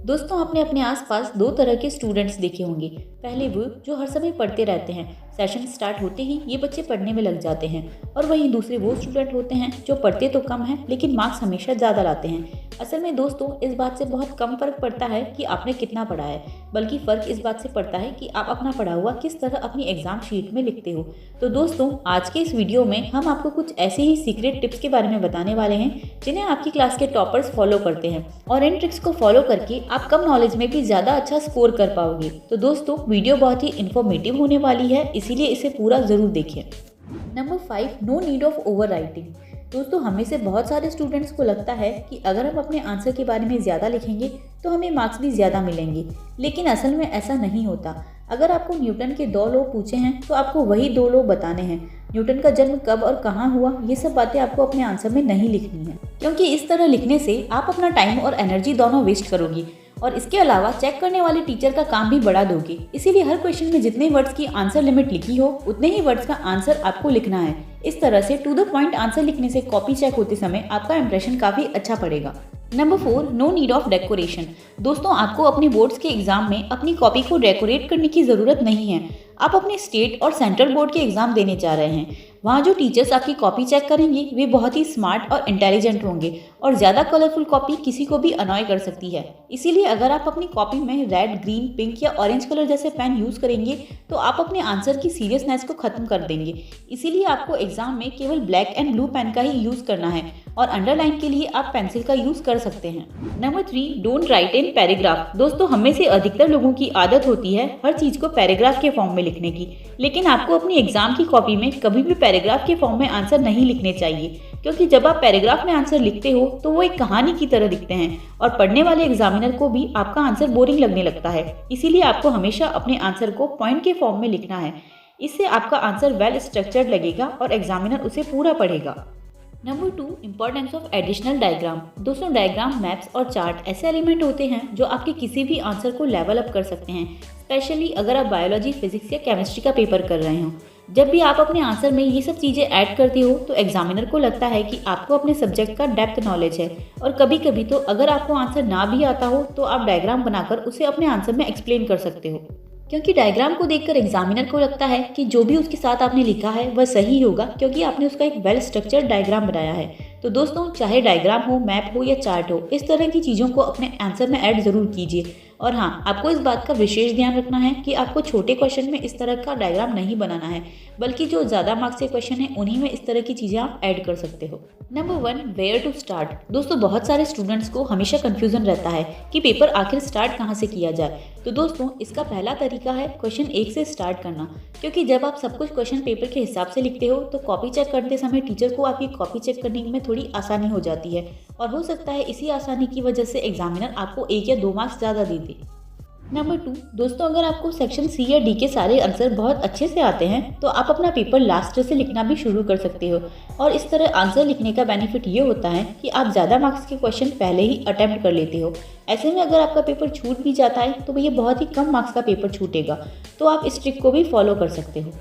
दोस्तों आपने अपने आसपास दो तरह के स्टूडेंट्स देखे होंगे। पहले वो जो हर समय पढ़ते रहते हैं, सेशन स्टार्ट होते ही ये बच्चे पढ़ने में लग जाते हैं, और वहीं दूसरे वो स्टूडेंट होते हैं जो पढ़ते तो कम हैं लेकिन मार्क्स हमेशा ज़्यादा लाते हैं। असल में दोस्तों इस बात से बहुत कम फ़र्क पड़ता है कि आपने कितना पढ़ा है, बल्कि फ़र्क इस बात से पड़ता है कि आप अपना पढ़ा हुआ किस तरह अपनी एग्ज़ाम शीट में लिखते हो। तो दोस्तों आज के इस वीडियो में हम आपको कुछ ऐसे ही सीक्रेट टिप्स के बारे में बताने वाले हैं जिन्हें आपकी क्लास के टॉपर्स फॉलो करते हैं, और इन ट्रिक्स को फॉलो करके आप कम नॉलेज में भी ज़्यादा अच्छा स्कोर कर पाओगे। तो दोस्तों वीडियो बहुत ही इन्फॉर्मेटिव होने वाली है, इसीलिए इसे पूरा ज़रूर देखें। Number 5, no need of over writing. दोस्तों हमें से बहुत सारे स्टूडेंट्स को लगता है कि अगर हम अपने आंसर के बारे में ज़्यादा लिखेंगे तो हमें मार्क्स भी ज़्यादा मिलेंगे, लेकिन असल में ऐसा नहीं होता। अगर आपको न्यूटन के 2 लॉ पूछे हैं तो आपको वही 2 लॉ बताने हैं। न्यूटन का जन्म कब और कहाँ हुआ, ये सब बातें आपको अपने आंसर में नहीं लिखनी है, क्योंकि इस तरह लिखने से आप अपना टाइम और एनर्जी दोनों वेस्ट करोगी, और इसके अलावा चेक करने वाले टीचर का काम भी बढ़ा दोगे। इसीलिए हर क्वेश्चन में जितने वर्ड्स की आंसर लिमिट लिखी हो उतने ही वर्ड्स का आंसर आपको लिखना है। इस तरह से टू द पॉइंट आंसर लिखने से कॉपी चेक होते समय आपका इंप्रेशन काफ़ी अच्छा पड़ेगा। Number 4, no need of decoration. दोस्तों आपको अपने बोर्ड्स के एग्जाम में अपनी कॉपी को डेकोरेट करने की ज़रूरत नहीं है। आप अपने स्टेट और सेंट्रल बोर्ड के एग्जाम देने जा रहे हैं, वहाँ जो टीचर्स आपकी कॉपी चेक करेंगे वे बहुत ही स्मार्ट और इंटेलिजेंट होंगे, और ज़्यादा कलरफुल कॉपी किसी को भी अनॉय कर सकती है। इसीलिए अगर आप अपनी कॉपी में रेड, ग्रीन, पिंक या ऑरेंज कलर जैसे पेन यूज़ करेंगे तो आप अपने आंसर की सीरियसनेस को ख़त्म कर देंगे। इसीलिए आपको एग्जाम में केवल ब्लैक एंड ब्लू पेन का ही यूज़ करना है, और अंडरलाइन के लिए आप पेंसिल का यूज़ कर सकते हैं। Number 3, don't write in paragraph. दोस्तों हमें से अधिकतर लोगों की आदत होती है हर चीज़ को पैराग्राफ के फॉर्म में लिखने की, लेकिन आपको अपनी एग्जाम की कॉपी में कभी भी पैराग्राफ के फॉर्म में आंसर नहीं लिखने चाहिए, क्योंकि जब आप पैराग्राफ में आंसर लिखते हो तो वो एक कहानी की तरह दिखते हैं, और पढ़ने वाले एग्जामिनर को भी आपका आंसर बोरिंग लगने लगता है। इसीलिए आपको हमेशा अपने आंसर को पॉइंट के फॉर्म में लिखना है। इससे आपका आंसर वेल स्ट्रक्चर्ड लगेगा और एग्जामिनर उसे पूरा पढ़ेगा। Number 2, importance of additional diagram. दोस्तों डायग्राम, मैप्स और चार्ट ऐसे एलिमेंट होते हैं जो आपके किसी भी आंसर को लेवल अप कर सकते हैं, स्पेशली अगर आप बायोलॉजी, फिजिक्स या केमिस्ट्री का पेपर कर रहे हो। जब भी आप अपने आंसर में ये सब चीज़ें ऐड करते हो तो एग्जामिनर को लगता है कि आपको अपने सब्जेक्ट का डेप्थ नॉलेज है, और कभी कभी तो अगर आपको आंसर ना भी आता हो तो आप डायग्राम बनाकर उसे अपने आंसर में एक्सप्लेन कर सकते हो, क्योंकि डायग्राम को देखकर एग्जामिनर को लगता है कि जो भी उसके साथ आपने लिखा है वह सही होगा, क्योंकि आपने उसका एक वेल स्ट्रक्चर्ड डायग्राम बनाया है। तो दोस्तों चाहे डायग्राम हो, मैप हो या चार्ट हो, इस तरह की चीज़ों को अपने आंसर में ऐड ज़रूर कीजिए। और हाँ, आपको इस बात का विशेष ध्यान रखना है कि आपको छोटे क्वेश्चन में इस तरह का डायग्राम नहीं बनाना है, बल्कि जो ज़्यादा मार्क्स के क्वेश्चन हैं उन्हीं में इस तरह की चीज़ें आप ऐड कर सकते हो। Number 1, where to start. दोस्तों बहुत सारे स्टूडेंट्स को हमेशा कन्फ्यूजन रहता है कि पेपर आखिर स्टार्ट कहाँ से किया जाए। तो दोस्तों इसका पहला तरीका है क्वेश्चन 1 से स्टार्ट करना, क्योंकि जब आप सब कुछ क्वेश्चन पेपर के हिसाब से लिखते हो तो कॉपी चेक करते समय टीचर को आपकी कॉपी चेक करने में थोड़ी आसानी हो जाती है, और हो सकता है इसी आसानी की वजह से एग्जामिनर आपको 1 या 2 मार्क्स ज़्यादा दे दे। नंबर 2, दोस्तों अगर आपको सेक्शन सी या डी के सारे आंसर बहुत अच्छे से आते हैं तो आप अपना पेपर लास्ट से लिखना भी शुरू कर सकते हो, और इस तरह आंसर लिखने का बेनिफिट ये होता है कि आप ज़्यादा मार्क्स के क्वेश्चन पहले ही अटेम्प्ट कर लेते हो। ऐसे में अगर आपका पेपर छूट भी जाता है तो ये बहुत ही कम मार्क्स का पेपर छूटेगा, तो आप इस ट्रिक को भी फॉलो कर सकते हो।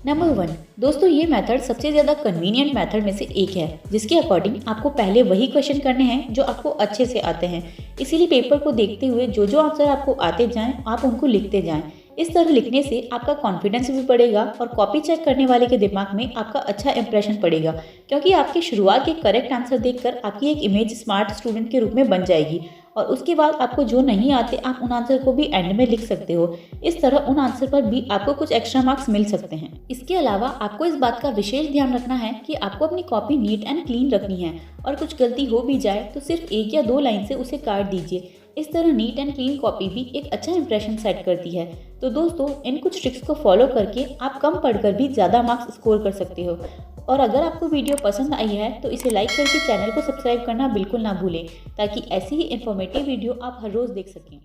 नंबर 1, दोस्तों ये मेथड सबसे ज़्यादा कन्वीनियंट मेथड में से एक है, जिसके अकॉर्डिंग आपको पहले वही क्वेश्चन करने हैं जो आपको अच्छे से आते हैं। इसीलिए पेपर को देखते हुए जो जो आंसर आपको आते जाएं आप उनको लिखते जाएं। इस तरह लिखने से आपका कॉन्फिडेंस भी बढ़ेगा, और कॉपी चेक करने वाले के दिमाग में आपका अच्छा इंप्रेशन पड़ेगा, क्योंकि आपके शुरुआत के करेक्ट आंसर देखकर आपकी एक इमेज स्मार्ट स्टूडेंट के रूप में बन जाएगी, और उसके बाद आपको जो नहीं आते आप उन आंसर को भी एंड में लिख सकते हो। इस तरह उन आंसर पर भी आपको कुछ एक्स्ट्रा मार्क्स मिल सकते हैं। इसके अलावा आपको इस बात का विशेष ध्यान रखना है कि आपको अपनी कॉपी नीट एंड क्लीन रखनी है, और कुछ गलती हो भी जाए तो सिर्फ 1 या 2 लाइन से उसे काट दीजिए। इस तरह नीट एंड क्लीन कॉपी भी एक अच्छा इंप्रेशन सेट करती है। तो दोस्तों इन कुछ ट्रिक्स को फॉलो करके आप कम पढ़कर भी ज़्यादा मार्क्स स्कोर कर सकते हो। और अगर आपको वीडियो पसंद आई है तो इसे लाइक करके चैनल को सब्सक्राइब करना बिल्कुल ना भूलें, ताकि ऐसी ही इन्फॉर्मेटिव वीडियो आप हर रोज़ देख सकें।